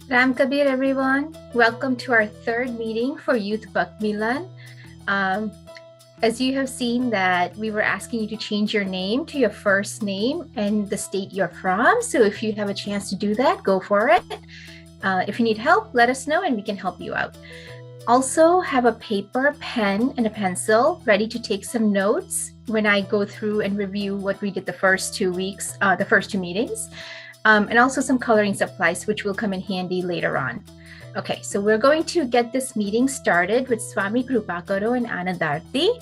Ram Kabir, everyone. Welcome to our third meeting for Youth Bhakt Milan. As you have seen that we were asking you to change your name to your first name and the state you're from. So if you have a chance to do that, go for it. If you need help, let us know and we can help you out. Also have a paper, pen, and a pencil ready to take some notes when I go through and review what we did the first 2 weeks, the first two meetings. And also some coloring supplies, which will come in handy later on. Okay, so we're going to get this meeting started with Swami Krupakaro and Anandarthi.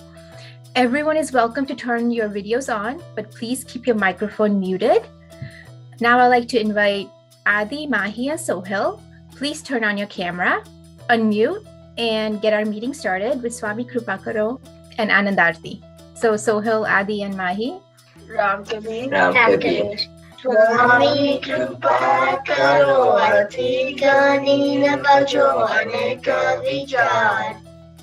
Everyone is welcome to turn your videos on, but please keep your microphone muted. Now I'd like to invite Adi, Mahi, and Sohil. Please turn on your camera, unmute, and get our meeting started with Swami Krupakaro and Anandarthi. So Sohil, Adi, and Mahi. Ram Kabir. Ram Kabir. Swami Kripa Karo Ati Gani Na Bajo Aneka Vichar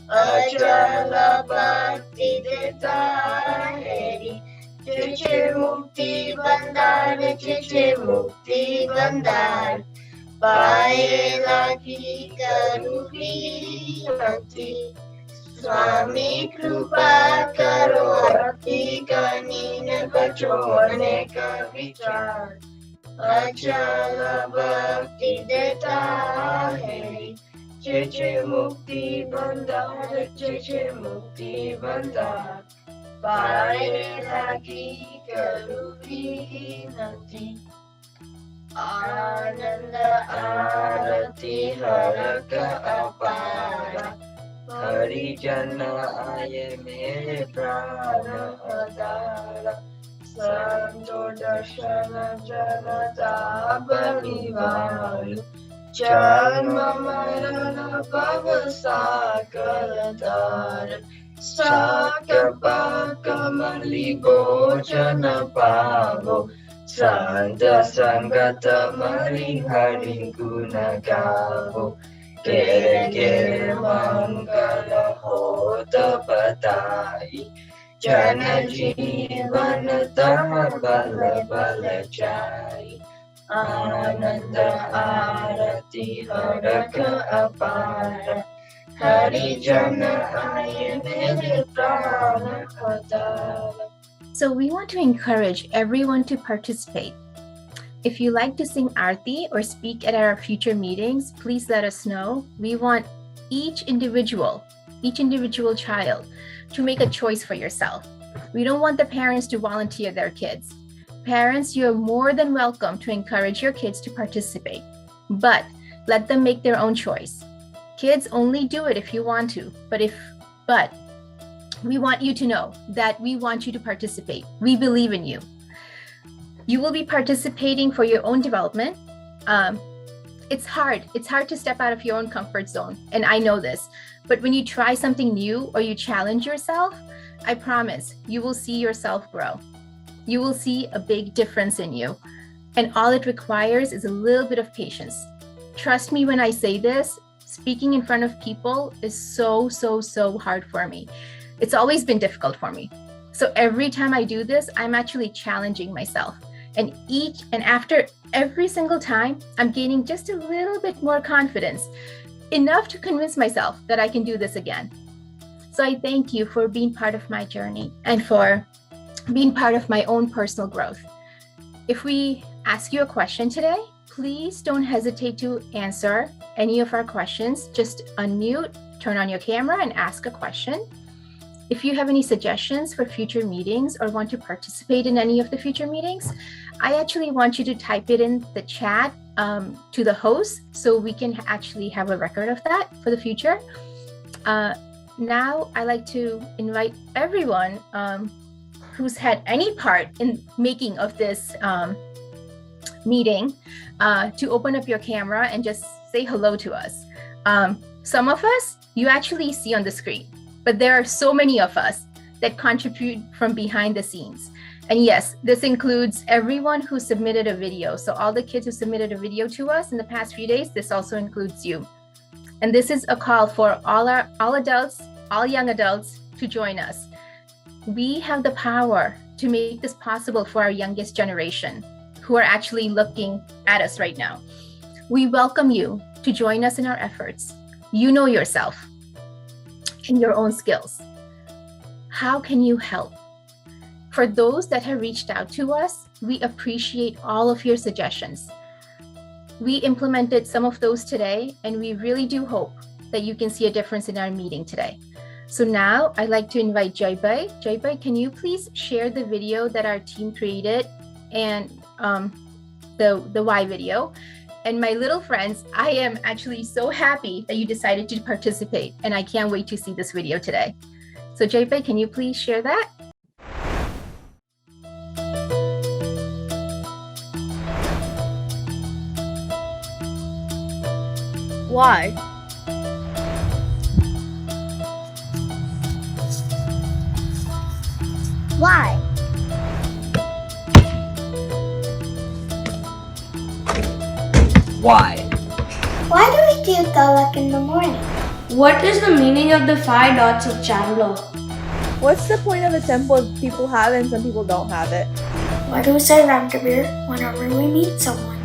Ajala Bhakti Deta Heri Chiche Mukti Bandar Chiche Mukti Bandar Paye Laki Karuvi Ati Swami Kripa Karo Ati Gani Na Bajo Aneka Vichar Ajala Bhakti Deta Heri Chiche Mukti Bandar Chiche Mukti Bandar Paye Laki Karuvi Nati Ananda Arati Haraka Apara Hari Jana Aye Mere Prana Adara Santo Darshana Janata Barivaru Janma Marana Bhava Sakaladara Sakapa Kamali Bojana Pavo Santa Sangata Mari Hari Guna Gavo Kere Kere Mangala Hota Patai Jana Jivan Dhamma Bala Bala Jai Ananda Arati Haraka Apara Hari Jana Ayane Prana Kadala. So we want to encourage everyone to participate. If you like to sing Aarti or speak at our future meetings, please let us know. We want each individual child to make a choice for yourself. We don't want the parents to volunteer their kids. Parents, you're more than welcome to encourage your kids to participate, but let them make their own choice. Kids only do it if you want to, but we want you to know that we want you to participate. We believe in you. You will be participating for your own development. It's hard to step out of your own comfort zone, and I know this, but when you try something new or you challenge yourself, I promise you will see yourself grow. You will see a big difference in you, and all it requires is a little bit of patience. Trust me when I say this, speaking in front of people is so hard for me. It's always been difficult for me. So every time I do this, I'm actually challenging myself. And after every single time, I'm gaining just a little bit more confidence, enough to convince myself that I can do this again. So I thank you for being part of my journey and for being part of my own personal growth. If we ask you a question today, please don't hesitate to answer any of our questions. Just unmute, turn on your camera, and ask a question. If you have any suggestions for future meetings or want to participate in any of the future meetings, I actually want you to type it in the chat to the host so we can actually have a record of that for the future. Now I'd like to invite everyone who's had any part in making of this meeting to open up your camera and just say hello to us. Some of us you actually see on the screen, but there are so many of us that contribute from behind the scenes. And yes, this includes everyone who submitted a video. So all the kids who submitted a video to us in the past few days, this also includes you. And this is a call for all adults, all young adults to join us. We have the power to make this possible for our youngest generation who are actually looking at us right now. We welcome you to join us in our efforts. You know yourself and your own skills. How can you help? For those that have reached out to us, we appreciate all of your suggestions. We implemented some of those today, and we really do hope that you can see a difference in our meeting today. So now I'd like to invite Joybai. Joybai, can you please share the video that our team created and the why video? And my little friends, I am actually so happy that you decided to participate, and I can't wait to see this video today. So Joybai, can you please share that? Why? Why? Why? Why do we do talak in the morning? What is the meaning of the 5 dots of Chandler? What's the point of a temple if people have it and some people don't have it? Why do we say Ram Kabir whenever we meet someone?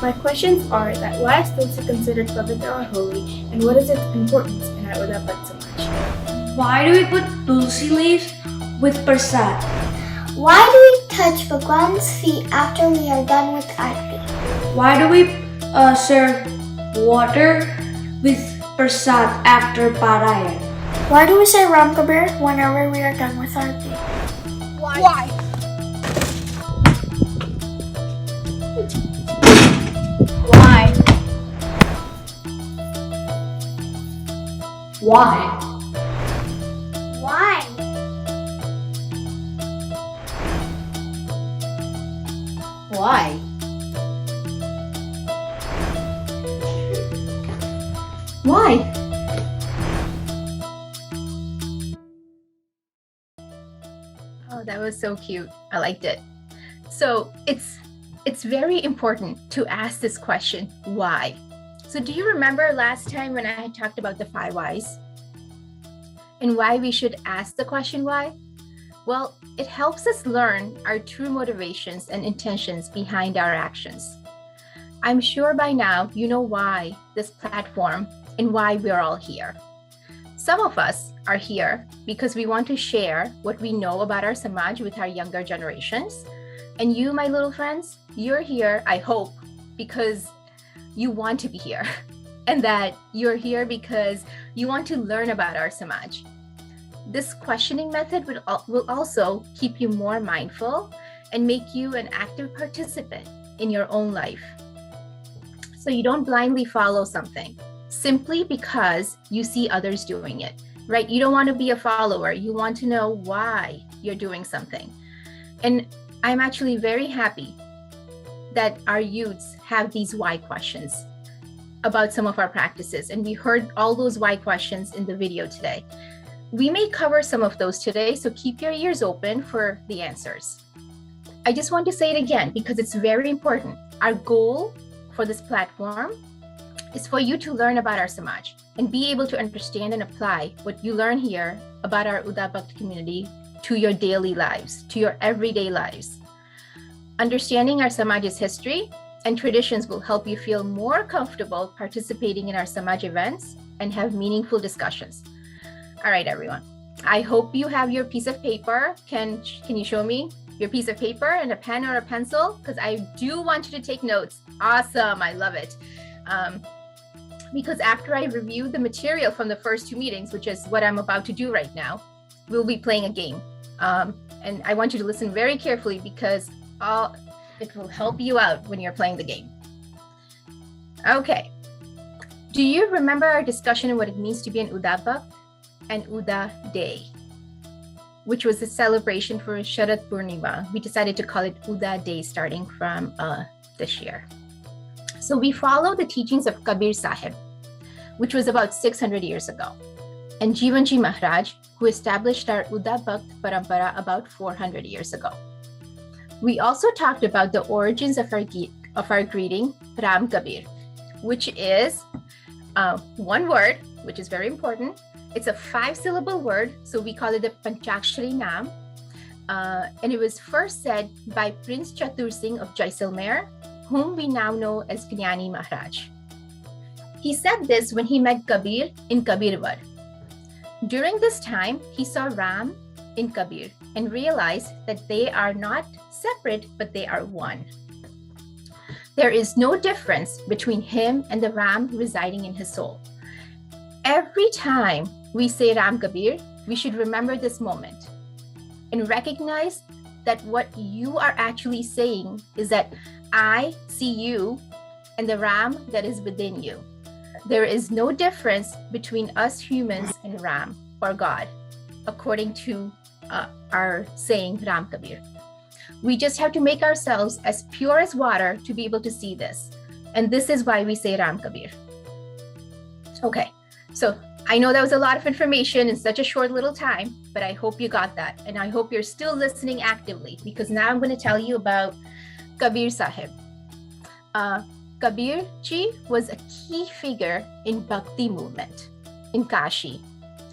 My questions are that why is Tulsi considered pavitra or holy, and what is its importance in our Bhakt Samaj? Why do we put Tulsi leaves with prasad? Why do we touch Bhagwan's feet after we are done with Aarti? Why do we serve water with prasad after Parayan? Why do we say Ram Kabir whenever we are done with Aarti? Why? Why? Why? Why? Why? Why? Oh, that was so cute. I liked it. So it's very important to ask this question, why? So do you remember last time when I had talked about the 5 whys? And why we should ask the question why? Well, it helps us learn our true motivations and intentions behind our actions. I'm sure by now you know why this platform and why we're all here. Some of us are here because we want to share what we know about our Samaj with our younger generations. And you, my little friends, you're here, I hope, because you want to be here. And that you're here because you want to learn about our Samaj. This questioning method will also keep you more mindful and make you an active participant in your own life. So you don't blindly follow something simply because you see others doing it, right? You don't want to be a follower. You want to know why you're doing something. And I'm actually very happy that our youths have these why questions about some of our practices. And we heard all those why questions in the video today. We may cover some of those today, so keep your ears open for the answers. I just want to say it again because it's very important. Our goal for this platform is for you to learn about our Samaj and be able to understand and apply what you learn here about our Bhakt community to your daily lives, to your everyday lives. Understanding our Samaj's history and traditions will help you feel more comfortable participating in our Samaj events and have meaningful discussions. All right, everyone. I hope you have your piece of paper. Can you show me your piece of paper and a pen or a pencil? Because I do want you to take notes. Awesome. I love it. Because after I review the material from the first 2 meetings, which is what I'm about to do right now, we'll be playing a game. And I want you to listen very carefully because it will help you out when you're playing the game. Okay. Do you remember our discussion on what it means to be an Bhakt and Uda Day, which was a celebration for Sharad Purnima? We decided to call it Uda Day starting from this year. So we follow the teachings of Kabir Sahib, which was about 600 years ago, and Jivanji Maharaj, who established our Bhakt Parampara about 400 years ago. We also talked about the origins of our greeting, Ram Kabir, which is one word, which is very important. It's a 5-syllable word, so we call it the Panchakshari Naam. And it was first said by Prince Chatur Singh of Jaisalmer, whom we now know as Gyani Maharaj. He said this when he met Kabir in Kabirwar. During this time, he saw Ram in Kabir and realized that they are not separate, but they are one. There is no difference between him and the Ram residing in his soul. Every time we say Ram Kabir, we should remember this moment and recognize that what you are actually saying is that I see you and the Ram that is within you. There is no difference between us humans and Ram or God, according to our saying Ram Kabir. We just have to make ourselves as pure as water to be able to see this. And this is why we say Ram Kabir. Okay, so I know that was a lot of information in such a short little time, but I hope you got that. And I hope you're still listening actively, because now I'm going to tell you about Kabir Sahib. Kabir ji was a key figure in Bhakti movement in Kashi,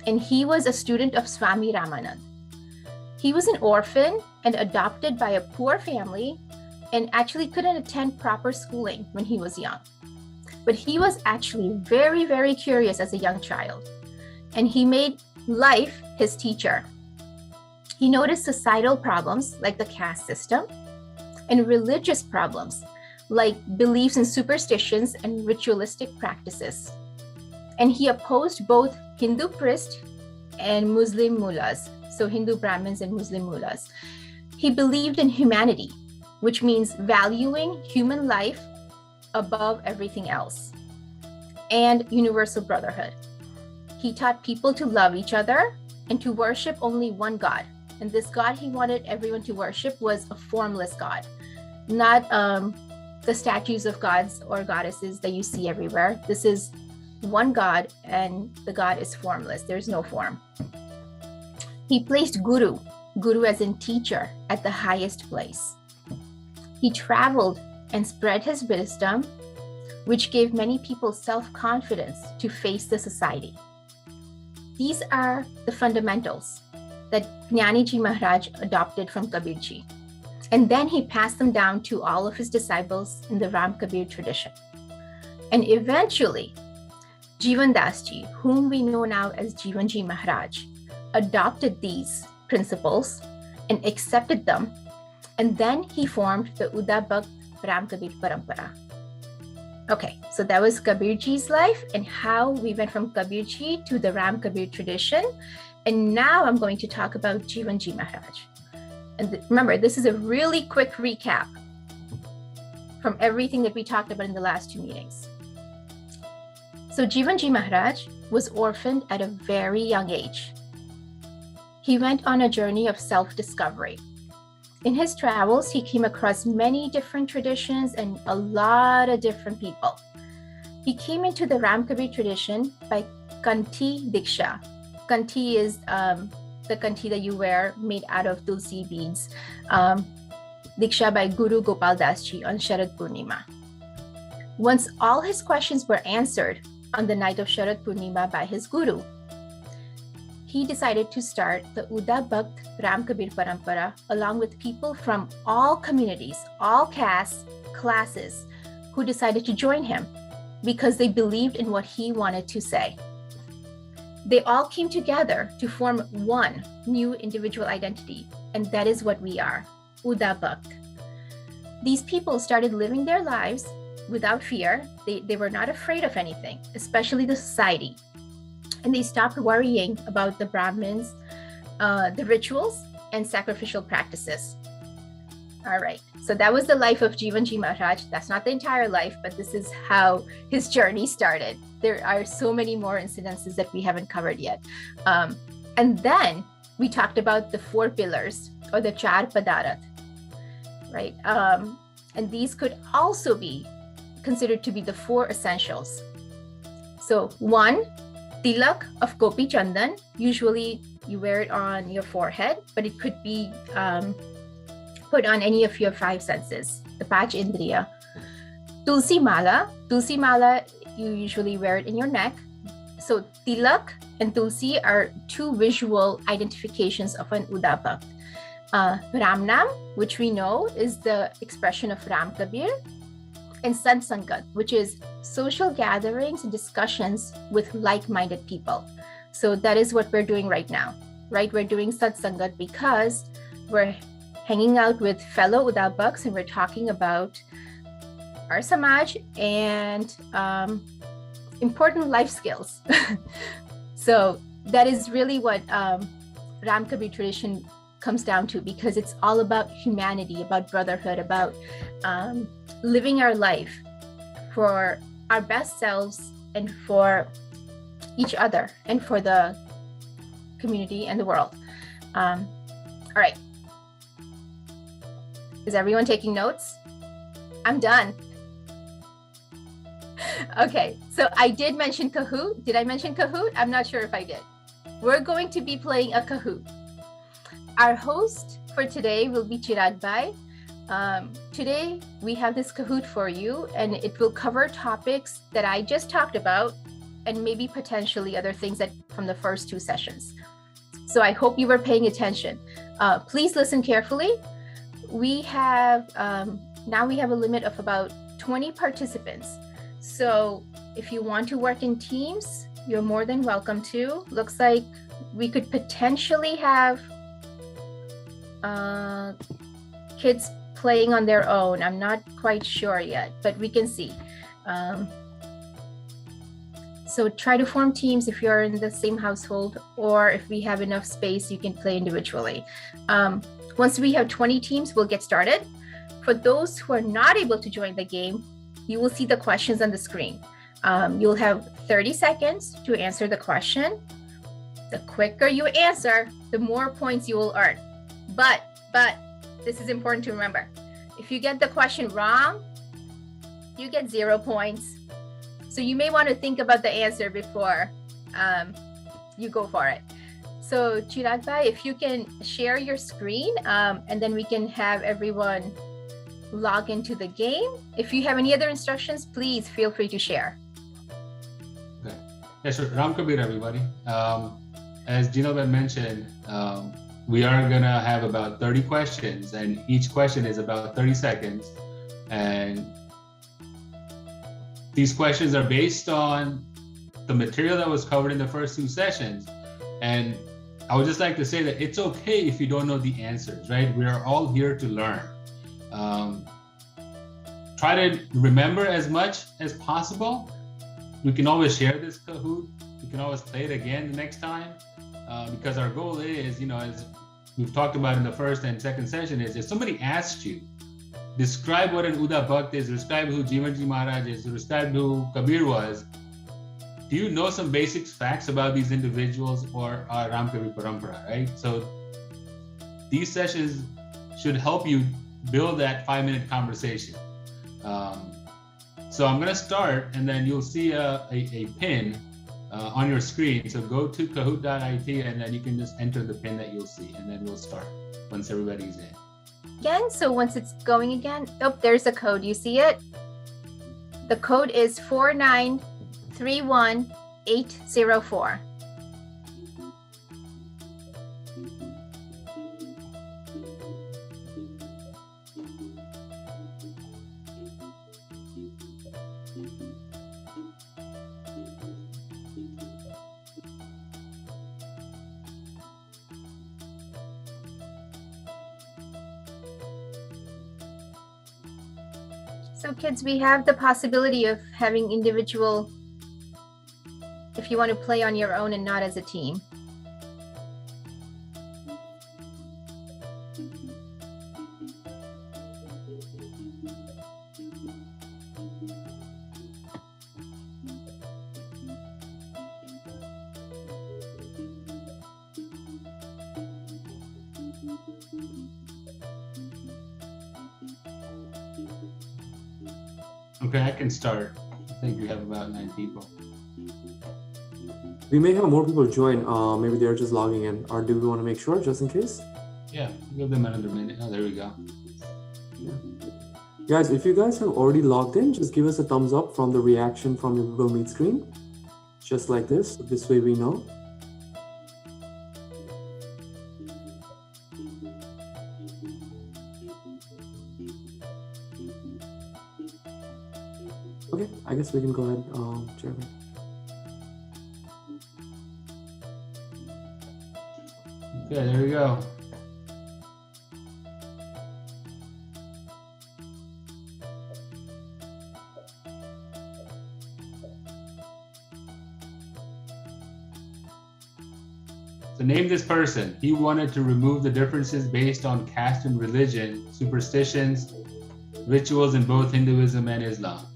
and he was a student of Swami Ramanand. He was an orphan and adopted by a poor family and actually couldn't attend proper schooling when he was young. But he was actually very, very curious as a young child, and he made life his teacher. He noticed societal problems like the caste system and religious problems like beliefs in superstitions and ritualistic practices. And he opposed both Hindu priests and Muslim mullahs, so Hindu Brahmins and Muslim mullahs. He believed in humanity, which means valuing human life above everything else, and universal brotherhood. He taught people to love each other and to worship only one God. And this God he wanted everyone to worship was a formless God, not the statues of gods or goddesses that you see everywhere. This is one God, and the God is formless. There's no form. He placed Guru as in teacher, at the highest place. He traveled and spread his wisdom, which gave many people self-confidence to face the society. These are the fundamentals that Jivanji Maharaj adopted from Kabirji. And then he passed them down to all of his disciples in the Ram Kabir tradition. And eventually, Jivan Das Ji, whom we know now as Jivanji Maharaj, adopted these principles and accepted them. And then he formed the Bhakt Ram Kabir Parampara. Okay, so that was Kabirji's life and how we went from Kabirji to the Ram Kabir tradition. And now I'm going to talk about Jivanji Maharaj. And remember, this is a really quick recap from everything that we talked about in the last two meetings. So Jivanji Maharaj was orphaned at a very young age. He went on a journey of self-discovery. In his travels, he came across many different traditions and a lot of different people. He came into the Ram Kabir tradition by Kanti Diksha. Kanti is the kanti that you wear made out of Tulsi beads. Diksha by Guru Gopal Das Ji on Sharad Purnima. Once all his questions were answered on the night of Sharad Purnima by his Guru, he decided to start the Bhakt Ram Kabir Parampara along with people from all communities, all castes, classes, who decided to join him because they believed in what he wanted to say. They all came together to form one new individual identity, and that is what we are, Bhakt. These people started living their lives without fear. They were not afraid of anything, especially the society. And they stopped worrying about the Brahmins, the rituals, and sacrificial practices. All right, so that was the life of Jivanji Maharaj. That's not the entire life, but this is how his journey started. There are so many more incidences that we haven't covered yet. And then we talked about the 4 pillars, or the Char Padarat, right? And these could also be considered to be the 4 essentials. So 1, tilak of Gopi Chandan. Usually you wear it on your forehead, but it could be put on any of your 5 senses, the Panch Indriya. Tulsi Mala. Tulsi Mala, you usually wear it in your neck. So tilak and Tulsi are 2 visual identifications of an Bhakt. Ramnam, which we know is the expression of Ram Kabir, and Satsangat, which is social gatherings and discussions with like-minded people. So that is what we're doing right now, right? We're doing Satsangat because we're hanging out with fellow Udabaks and we're talking about our Samaj and important life skills. So that is really what Ram Kabir tradition comes down to, because it's all about humanity, about brotherhood, about living our life for our best selves and for each other and for the community and the world. All right. Is everyone taking notes? I'm done. Okay, so I did mention Kahoot. Did I mention Kahoot? I'm not sure if I did. We're going to be playing a Kahoot. Our host for today will be Chirag Bhai. Today, we have this Kahoot for you, and it will cover topics that I just talked about and maybe potentially other things that from the first two sessions. So I hope you were paying attention. Please listen carefully. We have, now we have a limit of about 20 participants. So if you want to work in teams, you're more than welcome to. Looks like we could potentially have kids playing on their own. I'm not quite sure yet, but we can see. So try to form teams if you're in the same household, or if we have enough space, you can play individually. Once we have 20 teams, we'll get started. For those who are not able to join the game, you will see the questions on the screen. You'll have 30 seconds to answer the question. The quicker you answer, the more points you will earn. But this is important to remember. If you get the question wrong, you get 0 points. So you may want to think about the answer before you go for it. So Chirag Bhai, if you can share your screen, and then we can have everyone log into the game. If you have any other instructions, please feel free to share. Okay. Yeah, sure. Ram Kabir, everybody. As Gino had mentioned, we are going to have about 30 questions, and each question is about 30 seconds. And these questions are based on the material that was covered in the first two sessions. And I would just like to say that it's okay if you don't know the answers, right? We are all here to learn. Try to remember as much as possible. We can always share this Kahoot. We can always play it again the next time, because our goal is, as we've talked about in the first and second session, is if somebody asked you, describe what an Uda Bhakt is, describe who Jivanji Maharaj is, describe who Kabir was, do you know some basic facts about these individuals or Ram Kabir Parampara, right? So these sessions should help you build that 5-minute conversation. So I'm going to start, and then you'll see a pin on your screen. So go to kahoot.it, and then you can just enter the pin that you'll see, and then we'll start once everybody's in. Again, so once it's going again, oh, there's a code. You see it? The code is 4931804. So kids, we have the possibility of having individual, if you want to play on your own and not as a team. Okay, I can start. I think we have about 9 people. We may have more people join. Maybe they're just logging in. Or do we want to make sure, just in case? Yeah, give them another minute. Oh, there we go. Yeah. Guys, if you guys have already logged in, just give us a thumbs up from the reaction from your Google Meet screen. Just like this. This way we know. Okay, I guess we can go ahead, Chairman. Okay, there we go. So name this person. He wanted to remove the differences based on caste and religion, superstitions, rituals in both Hinduism and Islam.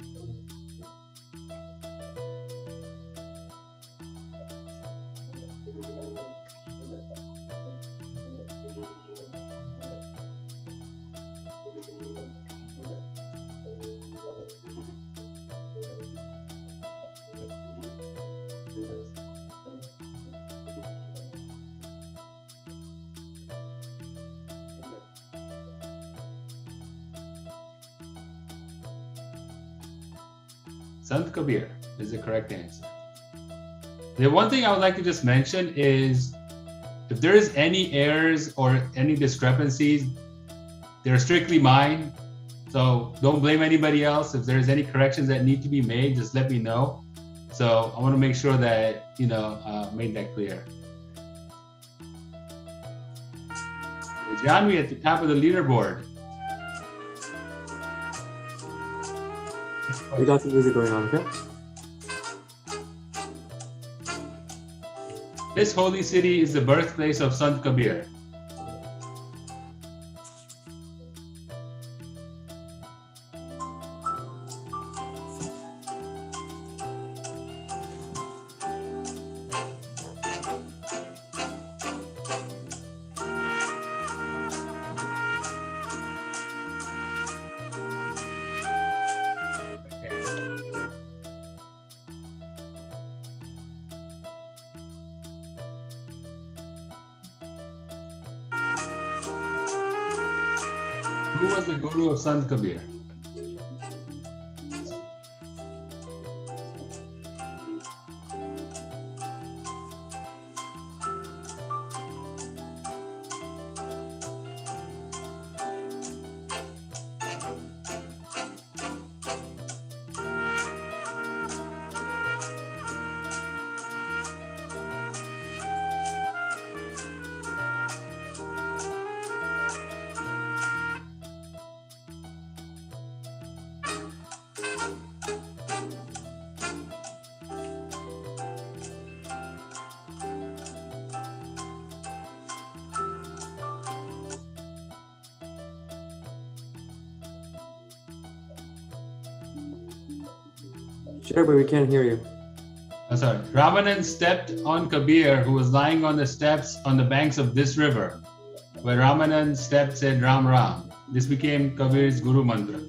Sant Kabir is the correct answer. The one thing I would like to just mention is if there is any errors or any discrepancies, they're strictly mine. So don't blame anybody else. If there's any corrections that need to be made, just let me know. So I want to make sure that, made that clear. Janvi at the top of the leaderboard. We got some music going on, okay? This holy city is the birthplace of Sant Kabir. Who was the guru of Sant Kabir? Sure, but we can't hear you. I'm sorry. Ramanand stepped on Kabir, who was lying on the steps on the banks of this river. Where Ramanand stepped, said Ram Ram. This became Kabir's Guru Mantra.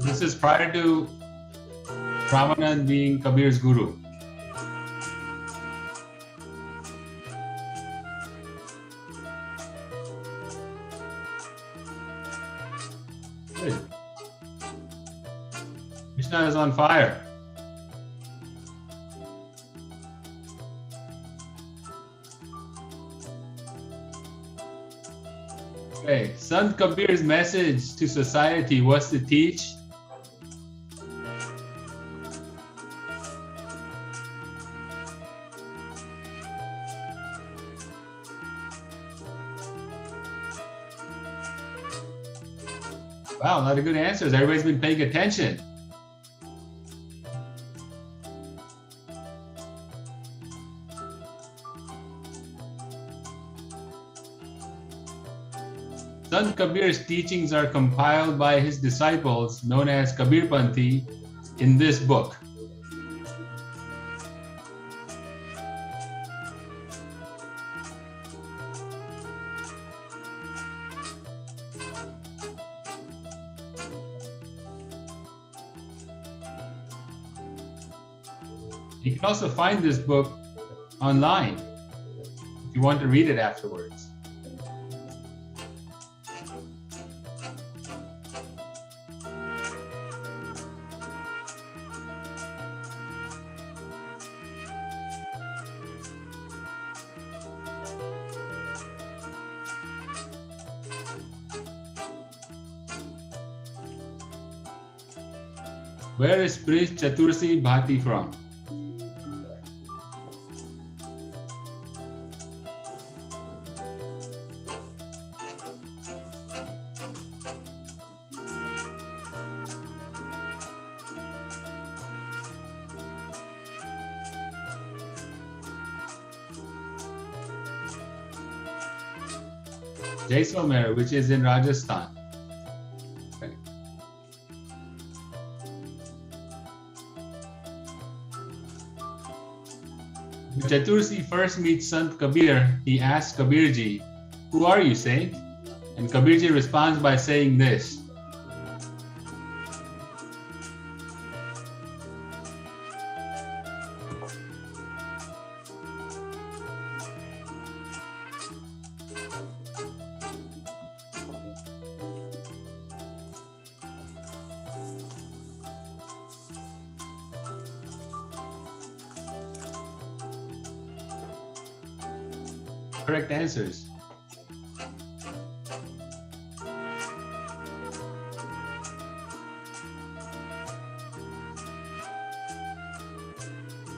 This is prior to Ramanand being Kabir's Guru. Good. Krishna is on fire. Okay, Sant Kabir's message to society was to teach wow, a lot of good answers. Everybody's been paying attention. Sant Kabir's teachings are compiled by his disciples, known as Kabirpanthi, in this book. You can also find this book online if you want to read it afterwards. Where is Prince Chatursi Bhati from? Jaisalmer, which is in Rajasthan. Okay. When Chatursi first meets Sant Kabir, he asks Kabirji, "Who are you, saint?" And Kabirji responds by saying this. Correct answers.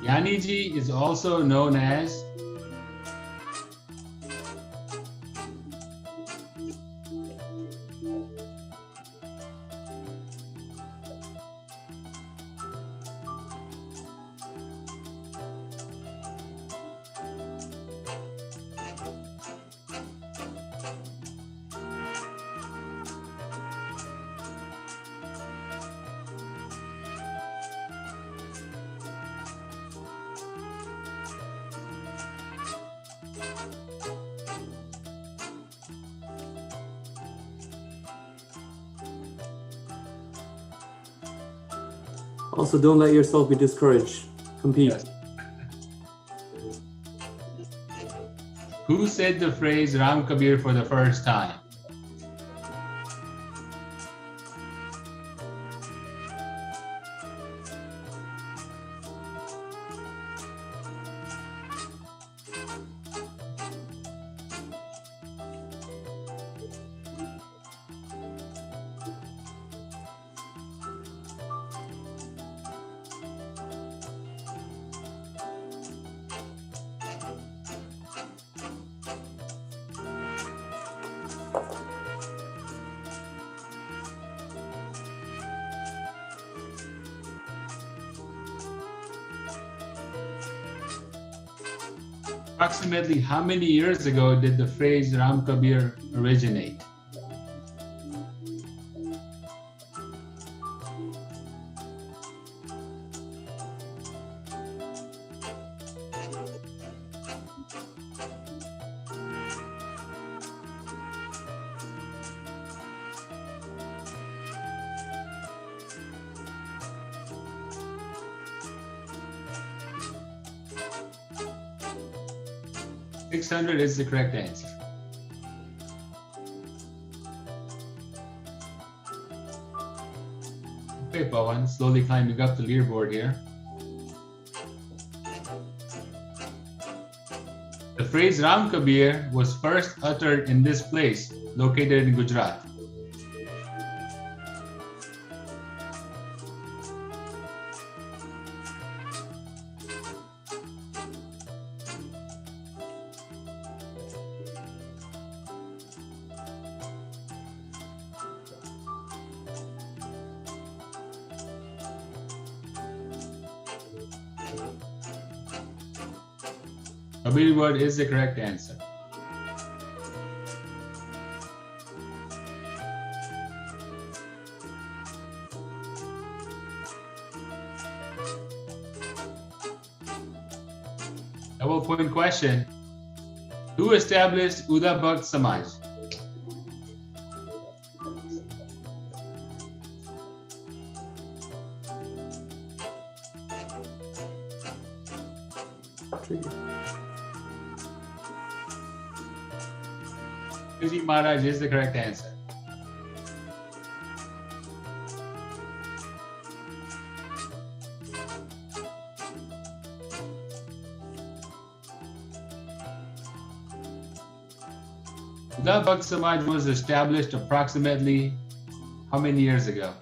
Yaniji is also known as Also, don't let yourself be discouraged. Compete. Yes. Who said the phrase Ram Kabir for the first time? Approximately how many years ago did the phrase Ram Kabir originate? $600 is the correct answer. Okay, Pawan, slowly climbing up the leaderboard here. The phrase Ram Kabir was first uttered in this place, located in Gujarat. Kabir word is the correct answer. Double point question. Who established Bhakt Samaj? Jivanji Maharaj is the correct answer. The Bhakt Samaj was established approximately how many years ago?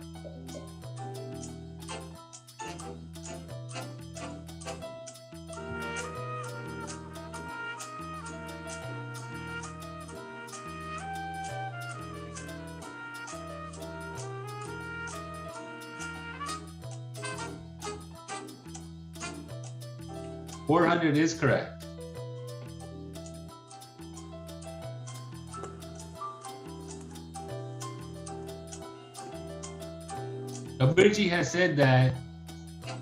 400 is correct. Kabirji has said that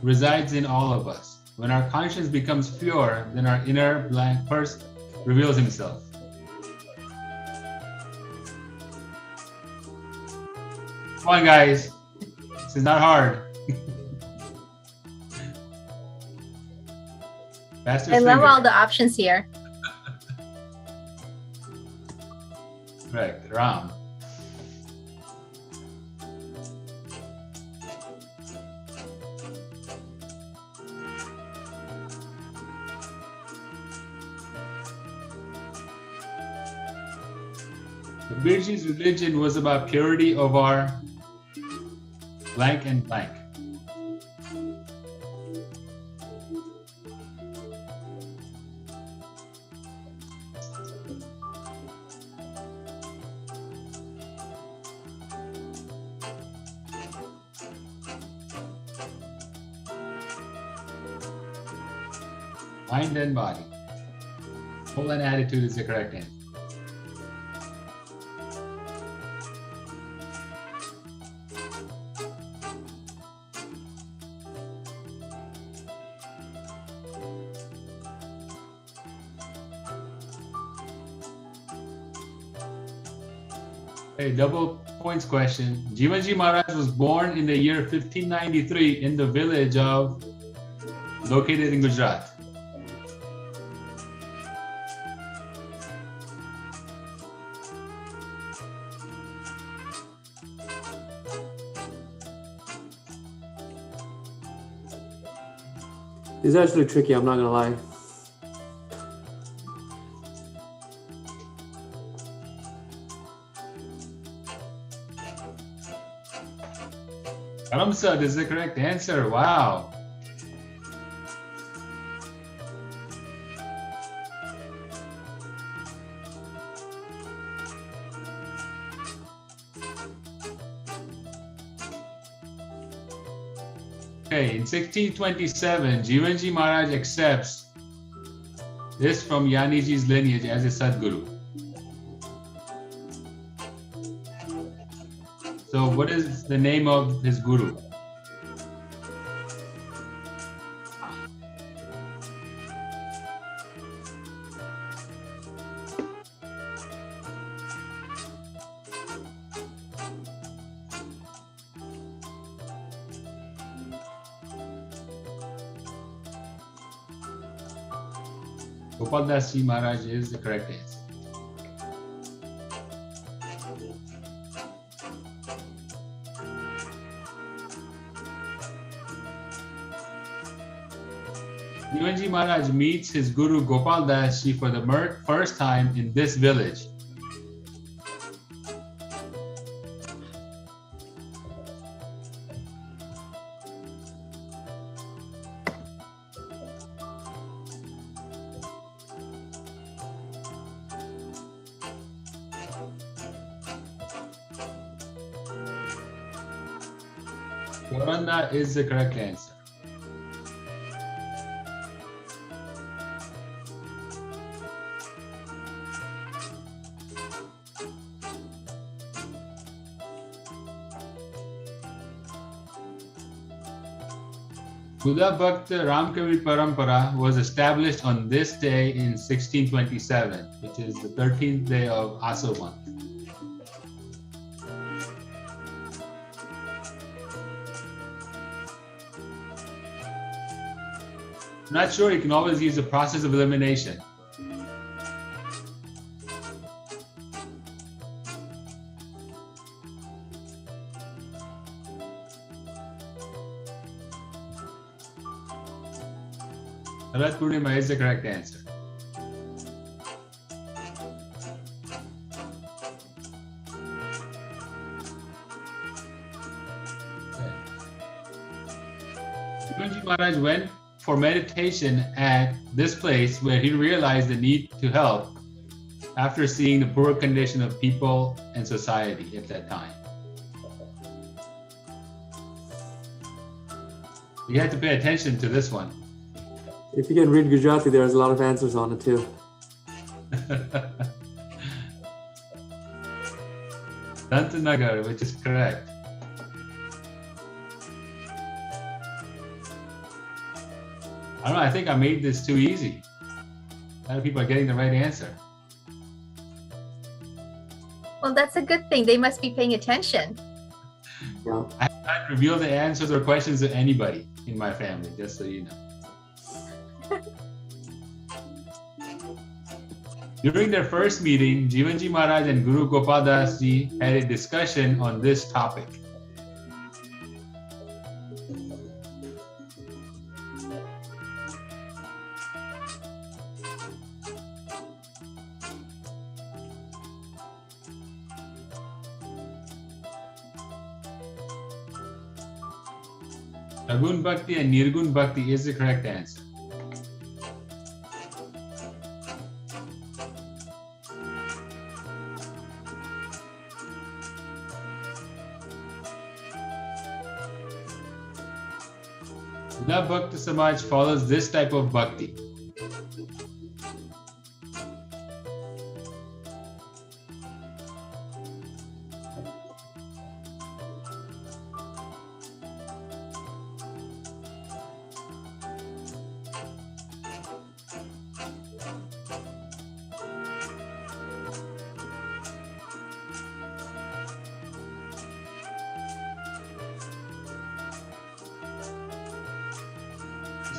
resides in all of us. When our conscience becomes pure, then our inner blank person reveals himself. Come on, guys. This is not hard. Faster I love finger. all the options here. Correct. Ram. Kabirji's religion was about purity of our blank and blank. Mind and body. Soul and attitude is the correct answer. A double points question. Jivanji Maharaj was born in the year 1593 in the village of, located in Gujarat. This is actually tricky, I'm not gonna lie. Karamsad is the correct answer. Wow. Okay, in 1627, Jivanji Maharaj accepts this from Yaniji's lineage as a Sadguru. So what is the name of his guru? Gopal Das Ji Maharaj is the correct answer. Jivanji Maharaj meets his guru Gopal Das Ji for the first time in this village. Goranda is the correct answer. Buddha Bhakta Ramkavi Parampara was established on this day in 1627, which is the 13th day of Aso month. I'm not sure, you can always use the process of elimination. Sarat Purnima is the correct answer. Jivanji Maharaj went for meditation at this place where he realized the need to help after seeing the poor condition of people and society at that time. You have to pay attention to this one. If you can read Gujarati, there's a lot of answers on it too. Dantanagar, which is correct. I don't know, I think I made this too easy. A lot of people are getting the right answer. Well, that's a good thing. They must be paying attention. Yeah. I have not revealed the answers or questions to anybody in my family, just so you know. During their first meeting, Jivanji Maharaj and Guru Gopal Das Ji had a discussion on this topic. Sagun Bhakti and Nirgun Bhakti is the correct answer. The Bhakta Samaj follows this type of bhakti.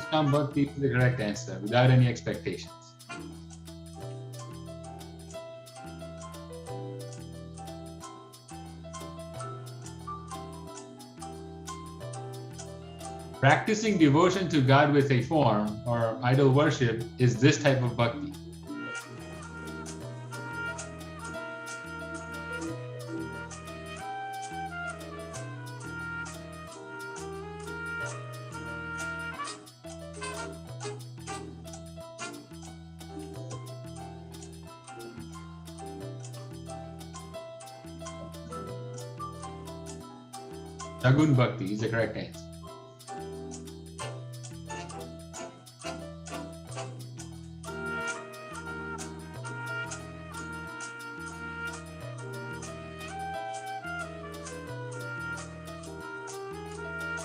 Ishtam Bhakti is the correct answer, without any expectations. Practicing devotion to God with a form or idol worship is this type of bhakti. Sagun Bhakti is the correct answer.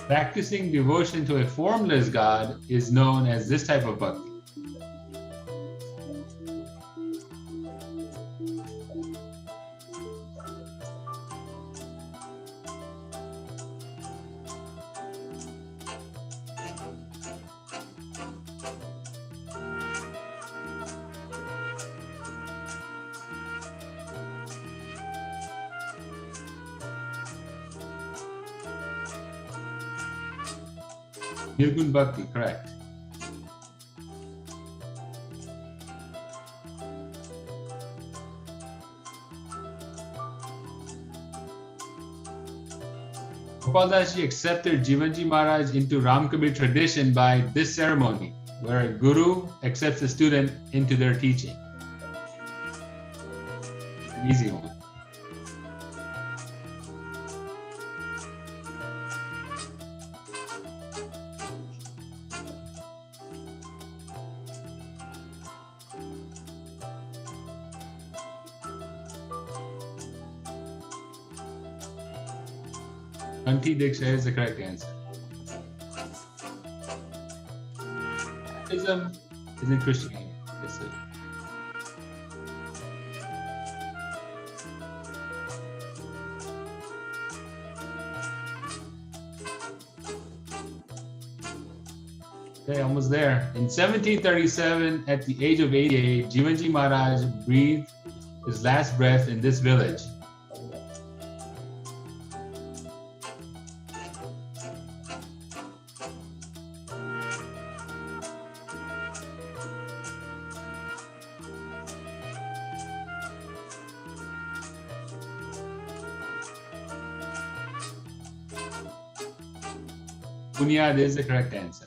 Practicing devotion to a formless God is known as this type of bhakti. Nirgun Bhakti, correct. Gopal Das Ji accepted Jivanji Maharaj into Ram Kabir tradition by this ceremony, where a guru accepts a student into their teaching. An easy one. Anti Diksha is the correct answer. Islam isn't Christianity. Yes, sir. Okay, almost there. In 1737, at the age of 88, Jivanji Maharaj breathed his last breath in this village. Bunyad is the correct answer.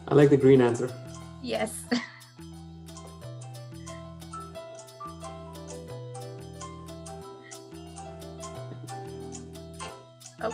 I like the green answer. Yes. Oh.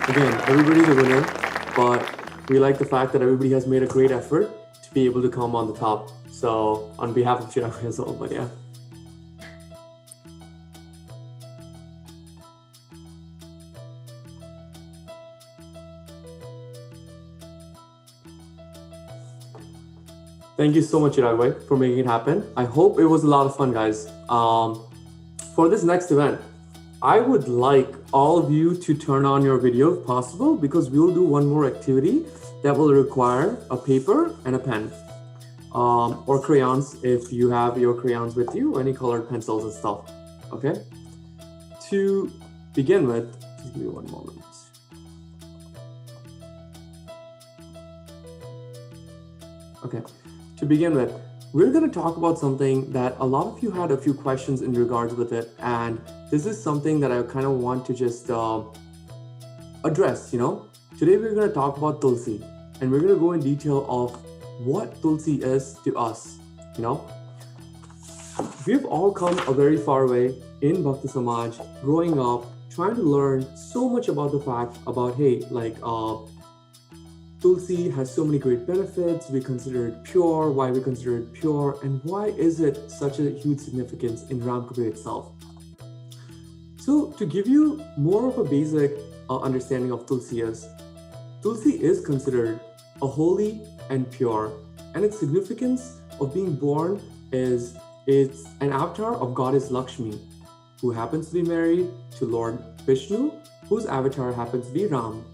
Again, everybody's a winner, but we like the fact that everybody has made a great effort to be able to come on the top. So on behalf of Chirag as well, but yeah. Thank you so much, Chirag, for making it happen. I hope it was a lot of fun, guys. For this next event, I would like all of you to turn on your video if possible, because we'll do one more activity that will require a paper and a pen, or crayons if you have your crayons with you, or any colored pencils and stuff. Okay. To begin with, just give me one moment. Okay. To begin with, we're going to talk about something that a lot of you had a few questions in regards with it, and this is something that I kind of want to just address. Today we're going to talk about Tulsi, and we're going to go in detail of what Tulsi is to us. We've all come a very far way in Bhakta Samaj, growing up, trying to learn so much about the fact about, hey, Tulsi has so many great benefits. We consider it pure. Why we consider it pure, and why is it such a huge significance in Ram Kabir itself? So to give you more of a basic understanding of Tulsi is considered a holy and pure, and its significance of being born is it's an avatar of goddess Lakshmi, who happens to be married to Lord Vishnu, whose avatar happens to be Ram.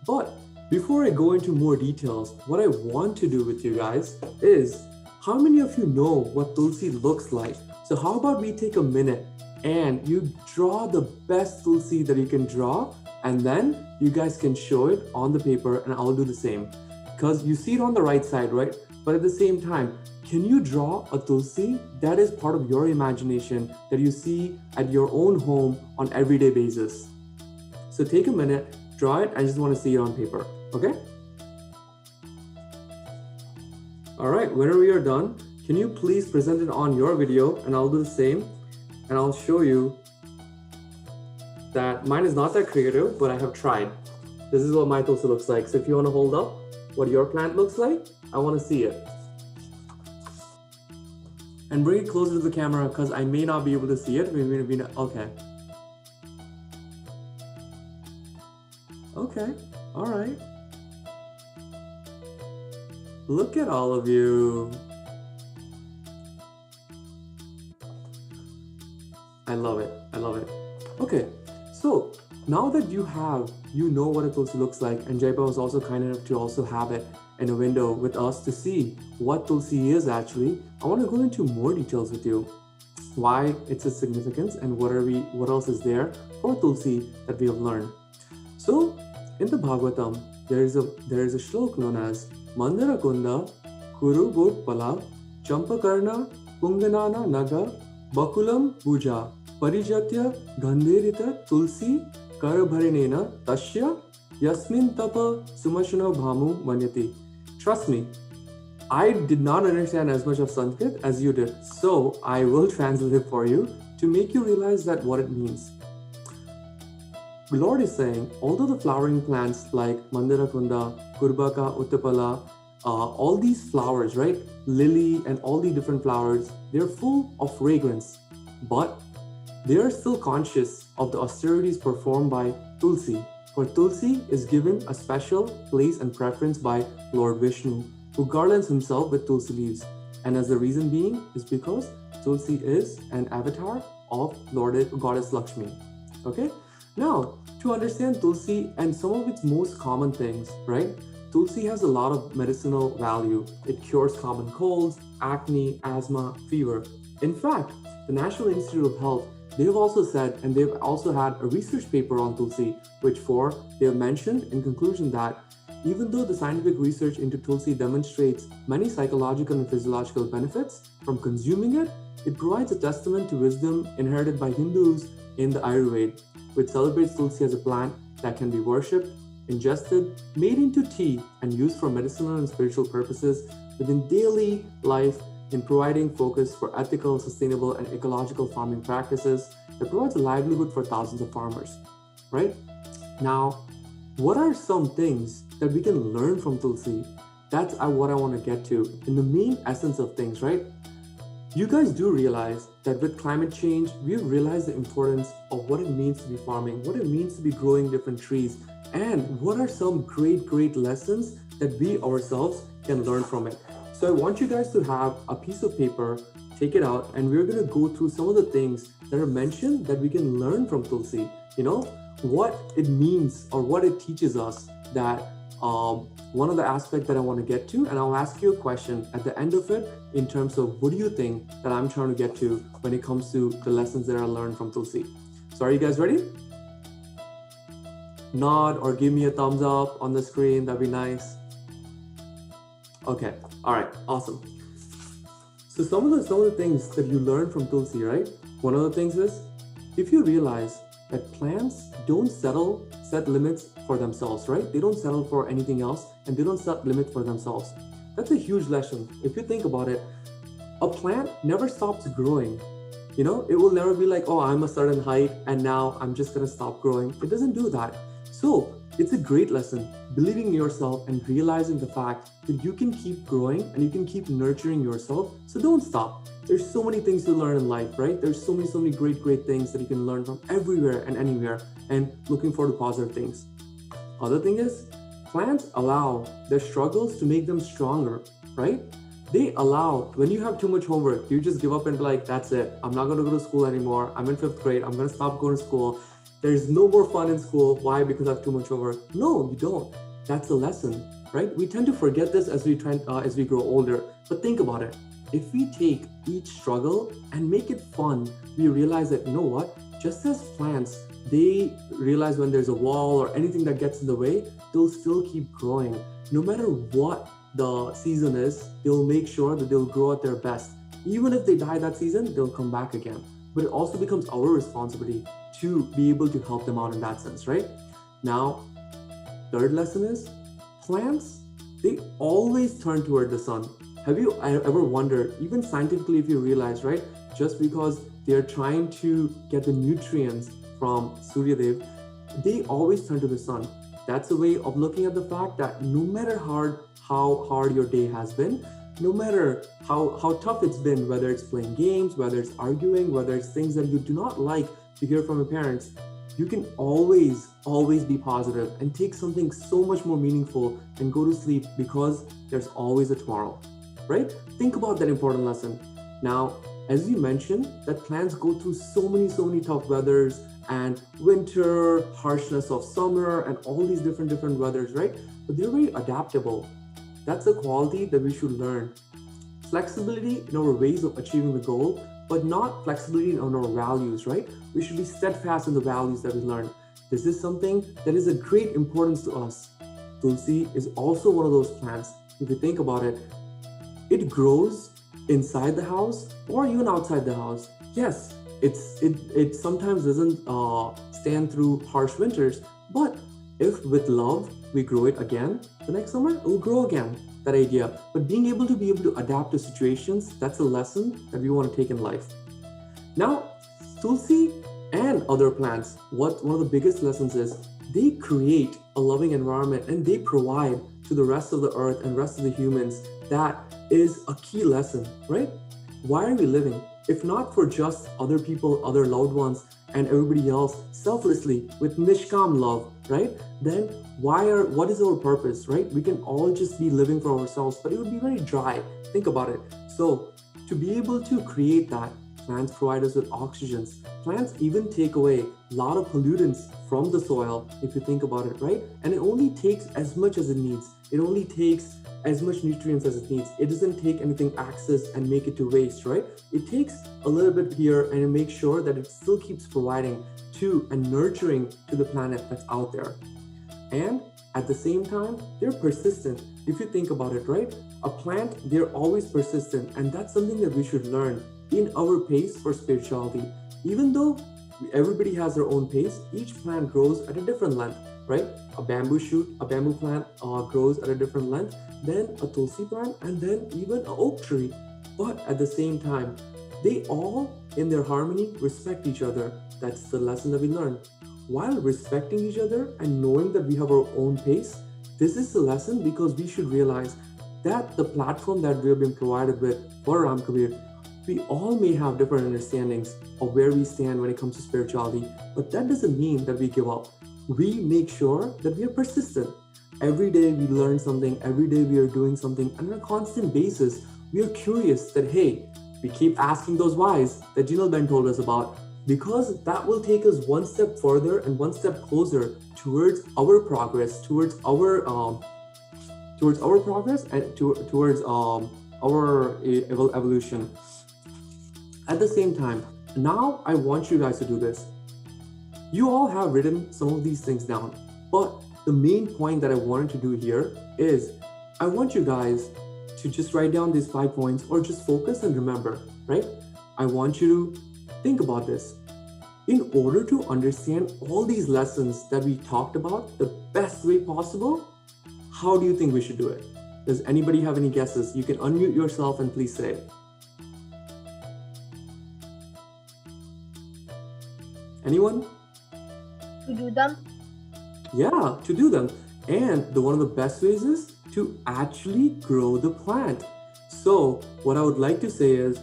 But before I go into more details, what I want to do with you guys is, how many of you know what Tulsi looks like? So how about we take a minute and you draw the best Tulsi that you can draw, and then you guys can show it on the paper, and I'll do the same. Because you see it on the right side, right? But at the same time, can you draw a Tulsi that is part of your imagination that you see at your own home on everyday basis? So take a minute, draw it. I just want to see it on paper. Okay? All right, whenever we are done, can you please present it on your video, and I'll do the same, and I'll show you that mine is not that creative, but I have tried. This is what my Tulsi looks like. So if you want to hold up what your plant looks like, I want to see it. And bring it closer to the camera, because I may not be able to see it. Okay. Okay, all right. Look at all of you. I love it. I love it. Okay, so now that you know what a Tulsi looks like, and Jaipa was also kind enough to also have it in a window with us to see what Tulsi is actually, I want to go into more details with you. Why it's its significance and what else is there for Tulsi that we have learned. So in the Bhagavatam, there is a shlok known as Mandara Kunda Kuru Bot Pala Champakarna Punganana Naga Bakulam Puja Parijatya Gandherita Tulsi Karabharinena Tasya Yasmin Tapa Sumashana Bhamu Manyati. Trust me, I did not understand as much of Sanskrit as you did, so I will translate it for you to make you realize that what it means. The Lord is saying, although the flowering plants like Mandara Kunda, Kurbaka, Uttapala, all these flowers, right? Lily and all the different flowers, they're full of fragrance, but they are still conscious of the austerities performed by Tulsi. For Tulsi is given a special place and preference by Lord Vishnu, who garlands himself with Tulsi leaves. And as the reason being is because Tulsi is an avatar of Goddess Lakshmi. Okay? Now, to understand Tulsi and some of its most common things, right? Tulsi has a lot of medicinal value. It cures common colds, acne, asthma, fever. In fact, the National Institute of Health, they've also said, and they've also had a research paper on Tulsi, which they have mentioned in conclusion that even though the scientific research into Tulsi demonstrates many psychological and physiological benefits from consuming it, it provides a testament to wisdom inherited by Hindus in the Ayurveda, which celebrates Tulsi as a plant that can be worshipped, ingested, made into tea, and used for medicinal and spiritual purposes within daily life in providing focus for ethical, sustainable, and ecological farming practices that provides a livelihood for thousands of farmers, right? Now, what are some things that we can learn from Tulsi? That's what I want to get to in the main essence of things, right? You guys do realize that with climate change, we've realized the importance of what it means to be farming, what it means to be growing different trees, and what are some great lessons that we ourselves can learn from it. So I want you guys to have a piece of paper, take it out, and we're going to go through some of the things that are mentioned that we can learn from Tulsi. You know, what it means or what it teaches us. That one of the aspects that I want to get to, and I'll ask you a question at the end of it in terms of what do you think that I'm trying to get to when it comes to the lessons that I learned from Tulsi. So are you guys ready? Nod or give me a thumbs up on the screen, that'd be nice. Okay, all right, awesome. So some of the things that you learn from Tulsi, right? One of the things is, if you realize that plants don't set limits for themselves, right? They don't settle for anything else, and they don't set limits for themselves. That's a huge lesson. If you think about it, a plant never stops growing. You know, it will never be like, oh, I'm a certain height and now I'm just gonna stop growing. It doesn't do that. So it's a great lesson, believing in yourself and realizing the fact that you can keep growing and you can keep nurturing yourself. So don't stop. There's so many things to learn in life, right? There's so many great things that you can learn from everywhere and anywhere, and looking forward to positive things. Other thing is, plants allow their struggles to make them stronger, right? They allow, when you have too much homework, you just give up and be like, that's it. I'm not gonna go to school anymore. I'm in 5th grade. I'm gonna stop going to school. There's no more fun in school. Why? Because I have too much homework. No, you don't. That's a lesson, right? We tend to forget this as we grow older. But think about it. If we take each struggle and make it fun, we realize that, you know what? Just as plants, they realize when there's a wall or anything that gets in the way, they'll still keep growing. No matter what the season is, they'll make sure that they'll grow at their best. Even if they die that season, they'll come back again. But it also becomes our responsibility to be able to help them out in that sense, right? Now, third lesson is, plants, they always turn toward the sun. Have you ever wondered, even scientifically, if you realize, right, just because they're trying to get the nutrients from Surya Dev, they always turn to the sun. That's a way of looking at the fact that no matter how hard your day has been, no matter how tough it's been, whether it's playing games, whether it's arguing, whether it's things that you do not like to hear from your parents, you can always be positive and take something so much more meaningful and go to sleep, because there's always a tomorrow, right? Think about that important lesson. Now, as you mentioned, that plants go through so many tough weathers and winter, harshness of summer, and all these different weathers, right? But they're very adaptable. That's a quality that we should learn. Flexibility in our ways of achieving the goal, but not flexibility in our values, right? We should be steadfast in the values that we learn. This is something that is a great importance to us. Tulsi is also one of those plants. If you think about it, it grows inside the house or even outside the house. Yes, it sometimes doesn't stand through harsh winters, but if with love we grow it again, the next summer it will grow again. That idea. But being able to adapt to situations, that's a lesson that we want to take in life. Now, Tulsi and other plants, one of the biggest lessons is they create a loving environment and they provide to the rest of the earth and rest of the humans. That is a key lesson, right? Why are we living? If not for just other people, other loved ones, and everybody else selflessly with nishkam love, right? Then what is our purpose, right? We can all just be living for ourselves, but it would be very dry. Think about it. So to be able to create that, plants provide us with oxygens. Plants even take away a lot of pollutants from the soil, if you think about it, right? And it only takes as much as it needs. It only takes as much nutrients as it needs. It doesn't take anything excess and make it to waste, right? It takes a little bit here and it makes sure that it still keeps providing to and nurturing to the planet that's out there. And at the same time, they're persistent. If you think about it, right? A plant, they're always persistent, and that's something that we should learn in our pace for spirituality. Even though everybody has their own pace, each plant grows at a different length, right? A bamboo shoot, a bamboo plant grows at a different length than a Tulsi plant, and then even an oak tree. But at the same time, they all, in their harmony, respect each other. That's the lesson that we learn. While respecting each other and knowing that we have our own pace, this is the lesson because we should realize that the platform that we have been provided with for Ram Kabir, we all may have different understandings of where we stand when it comes to spirituality, but that doesn't mean that we give up. We make sure that we are persistent. Every day we learn something, every day we are doing something, and on a constant basis, we are curious that, hey, we keep asking those whys that Jinal Ben told us about, because that will take us one step further and one step closer towards our progress, towards our progress and towards our evolution. At the same time, now I want you guys to do this. You all have written some of these things down, but the main point that I wanted to do here is I want you guys to just write down these 5 points or just focus and remember, right? I want you to think about this. In order to understand all these lessons that we talked about the best way possible, how do you think we should do it? Does anybody have any guesses? You can unmute yourself and please say. Anyone? To do them. Yeah, to do them. And one of the best ways is to actually grow the plant. So what I would like to say is,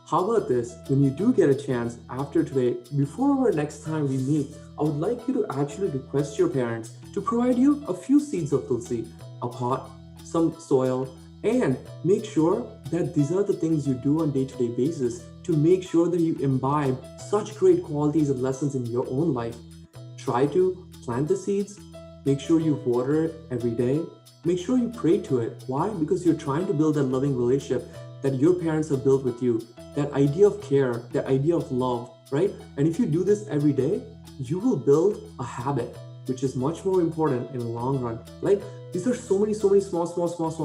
how about this? When you do get a chance after today, before our next time we meet, I would like you to actually request your parents to provide you a few seeds of Tulsi, a pot, some soil, and make sure that these are the things you do on a day-to-day basis to make sure that you imbibe such great qualities and lessons in your own life. Try to plant the seeds, make sure you water it every day, make sure you pray to it. Why? Because you're trying to build that loving relationship that your parents have built with you, that idea of care, that idea of love, right? And if you do this every day, you will build a habit, which is much more important in the long run. Like, these are so many small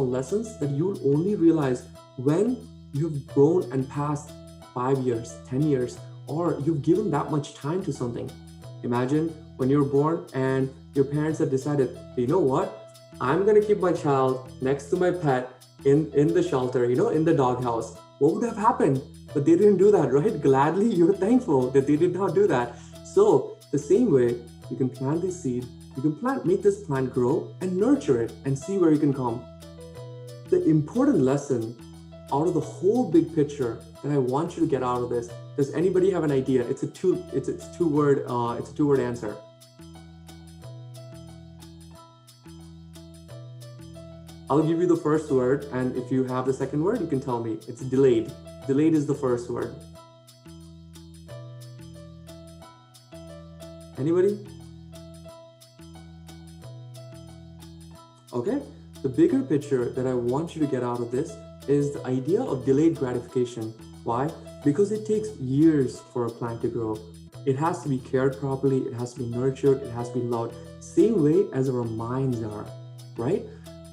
lessons that you will only realize when you've grown and passed 5 years, 10 years, or you've given that much time to something. Imagine when you're born and your parents have decided, you know what? I'm gonna keep my child next to my pet in the shelter, in the doghouse. What would have happened? But they didn't do that, right? Gladly, you're thankful that they did not do that. So the same way, you can plant this seed, you can make this plant grow and nurture it and see where you can come. The important lesson out of the whole big picture that I want you to get out of this, does anybody have an idea? It's a two-word answer. I'll give you the first word, and if you have the second word, you can tell me. It's delayed. Delayed is the first word. Anybody? Okay, the bigger picture that I want you to get out of this is the idea of delayed gratification. Why? Because it takes years for a plant to grow. It has to be cared properly, it has to be nurtured, it has to be loved. Same way as our minds are, right?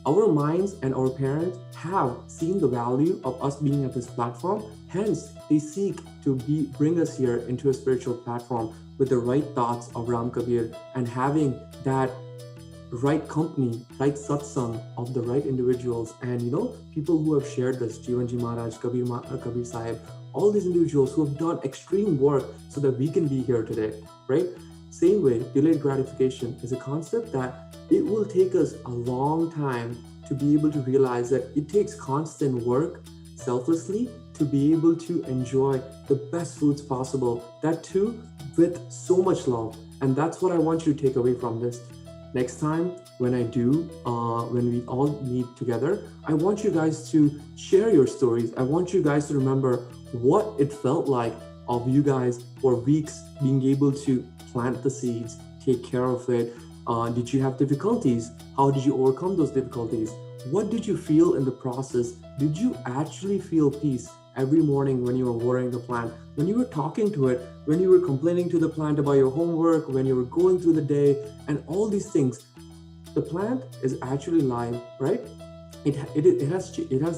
Our minds and our parents have seen the value of us being at this platform. Hence, they seek to bring us here into a spiritual platform with the right thoughts of Ram Kabir and having that right company, right satsang of the right individuals. And people who have shared this, Jivanji Maharaj, Kabir Sahib, all these individuals who have done extreme work so that we can be here today, right? Same way, delayed gratification is a concept that it will take us a long time to be able to realize that it takes constant work selflessly to be able to enjoy the best foods possible, that too with so much love. And that's what I want you to take away from this. Next time when we all meet together, I want you guys to share your stories. I want you guys to remember what it felt like of you guys for weeks being able to plant the seeds, take care of it. Did you have difficulties? How did you overcome those difficulties? What did you feel in the process? Did you actually feel peace every morning when you were watering the plant, when you were talking to it, when you were complaining to the plant about your homework, when you were going through the day, and all these things? The plant is actually live, right? It has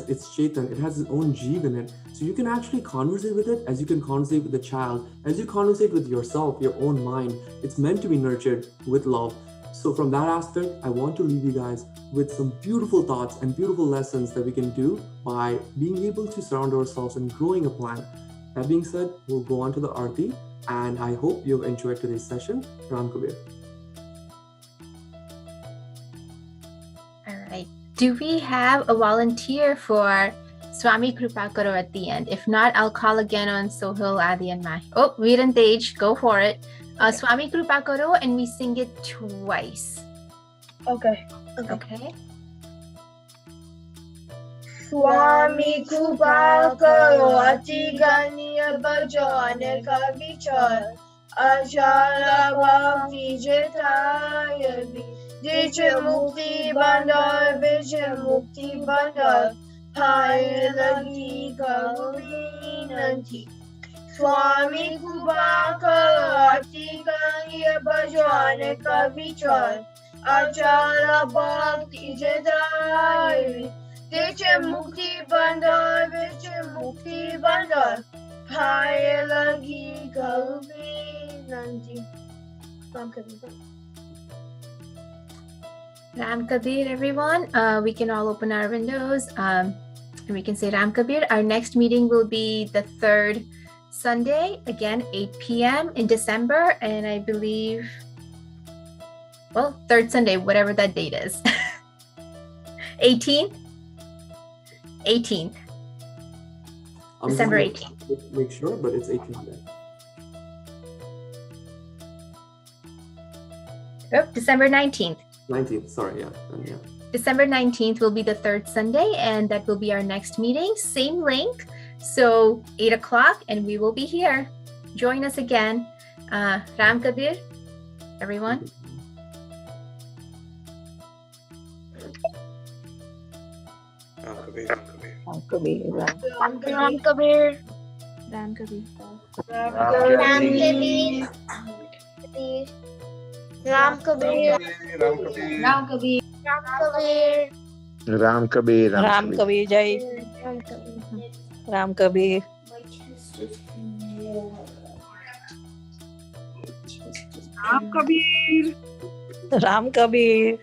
its Chaitan, it has its own Jeev in it. So you can actually conversate with it as you can conversate with a child, as you conversate with yourself, your own mind. It's meant to be nurtured with love. So from that aspect, I want to leave you guys with some beautiful thoughts and beautiful lessons that we can do by being able to surround ourselves and growing a plant. That being said, we'll go on to the Aarti, and I hope you've enjoyed today's session. Ram Kabir. All right. Do we have a volunteer for Swami Kripa Karo at the end? If not, I'll call again on Sohil, Adi, and Mahi. Oh, Veer and Tej, go for it. Swami Kripa Karo, and we sing it twice. Okay. Okay. Swami Kripa Karo, Ati Ganiya Bajane Ka Vichar, Achala Bhakti Jetaya Bhi, Diche Mukti Bandar, Biche Mukti Bandar, Hai Lagi Kavi Nanti. Swami Kripa Karo, Ati Ganiya Bajane Ka Vichar, Achala Bhakti Jetaya Bhi, Diche Mukti Bandar, Biche Mukti Bandar, Hai Lagi Kavi Nanti. Ram Kabir, everyone. We can all open our windows and we can say Ram Kabir. Our next meeting will be the third Sunday, again, 8 p.m. in December. And I believe, well, third Sunday, whatever that date is. 18th? 18th. December 18th. Make sure, but it's 18th then. Oh, December 19th. 19th, sorry, yeah. December 19th will be the third Sunday, and that will be our next meeting. Same link. So 8 o'clock, and we will be here. Join us again. Ram Kabir, everyone. Ram Kabir. Ram Kabir. Ram Kabir. Ram Kabir. Ram Kabir. Ram Kabir. Ram Kabir. Ram Kabir. Ram Kabir. Ram Kabir Jai. Ram Kabir. Ram Kabir. Ram Kabir. Ram Kabir.